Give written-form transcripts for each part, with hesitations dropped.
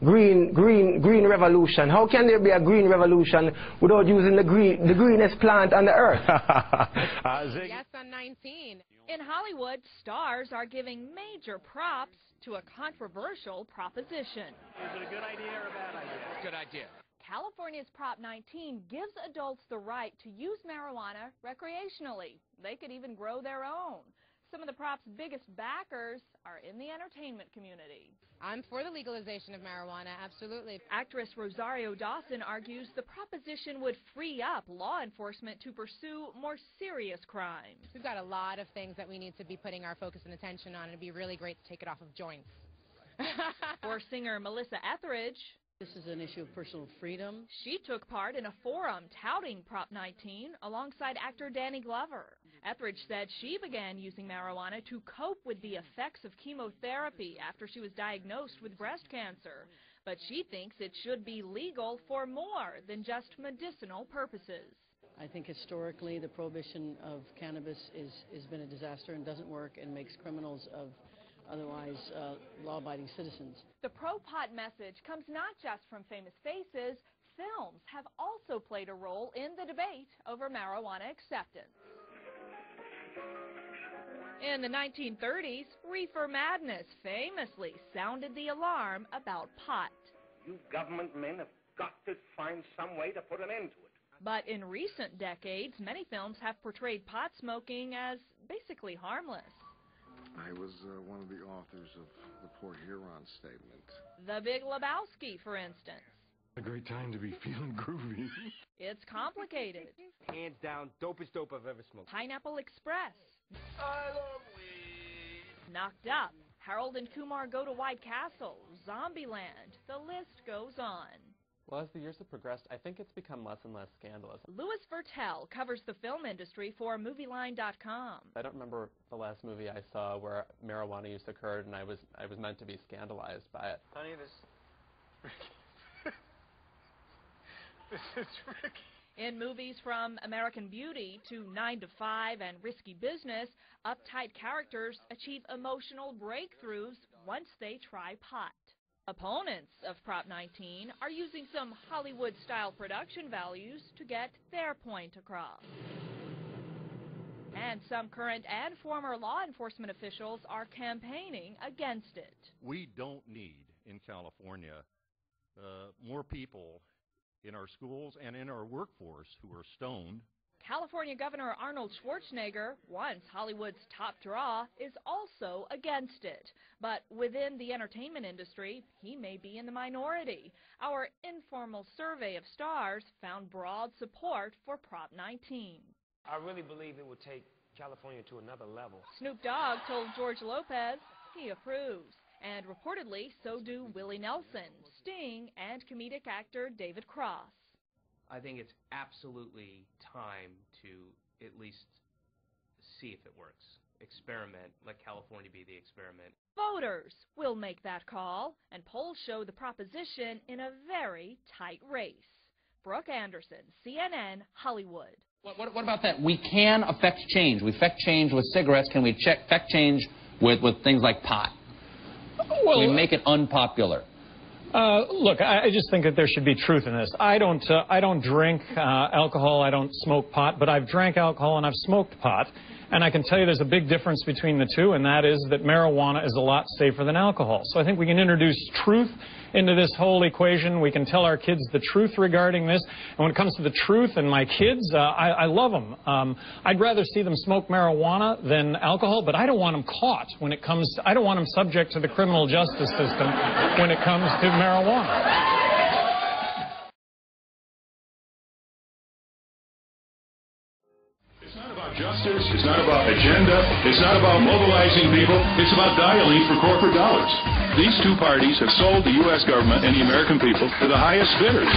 green revolution. How can there be a green revolution without using the greenest plant on the earth? Yes, on 19. In Hollywood, stars are giving major props to a controversial proposition. Is it a good idea or a bad idea? Good idea. California's Prop 19 gives adults the right to use marijuana recreationally. They could even grow their own. Some of the prop's biggest backers are in the entertainment community. I'm for the legalization of marijuana, absolutely. Actress Rosario Dawson argues the proposition would free up law enforcement to pursue more serious crimes. We've got a lot of things that we need to be putting our focus and attention on. It'd be really great to take it off of joints. For singer Melissa Etheridge, this is an issue of personal freedom. She took part in a forum touting Prop 19 alongside actor Danny Glover. Etheridge said she began using marijuana to cope with the effects of chemotherapy after she was diagnosed with breast cancer. But she thinks it should be legal for more than just medicinal purposes. I think historically the prohibition of cannabis has been a disaster and doesn't work and makes criminals of otherwise law-abiding citizens. The pro-pot message comes not just from famous faces. Films have also played a role in the debate over marijuana acceptance. In the 1930s, reefer madness famously sounded the alarm about pot. You government men have got to find some way to put an end to it. But in recent decades, many films have portrayed pot smoking as basically harmless. I was one of the authors of the Port Huron Statement. The Big Lebowski, for instance. A great time to be feeling groovy. It's complicated. Hands down, dopest dope I've ever smoked. Pineapple Express. I love weed. Knocked Up. Harold and Kumar Go to White Castle. Zombieland. The list goes on. Well, as the years have progressed, I think it's become less and less scandalous. Louis Vertel covers the film industry for MovieLine.com. I don't remember the last movie I saw where marijuana use occurred and I was meant to be scandalized by it. Honey, this is Ricky. In movies from American Beauty to 9 to 5 and Risky Business, uptight characters achieve emotional breakthroughs once they try pot. Opponents of Prop 19 are using some Hollywood-style production values to get their point across. And some current and former law enforcement officials are campaigning against it. We don't need, in California, more people in our schools and in our workforce who are stoned. California Governor Arnold Schwarzenegger, once Hollywood's top draw, is also against it. But within the entertainment industry, he may be in the minority. Our informal survey of stars found broad support for Prop 19. I really believe it would take California to another level. Snoop Dogg told George Lopez he approves. And reportedly, so do Willie Nelson, Sting, and comedic actor David Cross. I think it's absolutely time to at least see if it works. Experiment. Let California be the experiment. Voters will make that call, and polls show the proposition in a very tight race. Brooke Anderson, CNN, Hollywood. What about that? We can affect change. We affect change with cigarettes. Can we affect change with things like pot? Well, we make it unpopular. Look, I just think that there should be truth in this. I don't drink alcohol, I don't smoke pot, but I've drank alcohol and I've smoked pot. And I can tell you there's a big difference between the two, and that is that marijuana is a lot safer than alcohol. So I think we can introduce truth into this whole equation. We can tell our kids the truth regarding this. And when it comes to the truth and my kids, I love them. I'd rather see them smoke marijuana than alcohol, but I don't want them caught when it comes to, I don't want them subject to the criminal justice system when it comes to marijuana. Justice, it's not about agenda, it's not about mobilizing people, it's about dialing for corporate dollars. These two parties have sold the U.S. government and the American people to the highest bidders.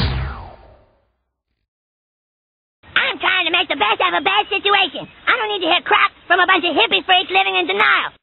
I'm trying to make the best out of a bad situation. I don't need to hear crap from a bunch of hippie freaks living in denial.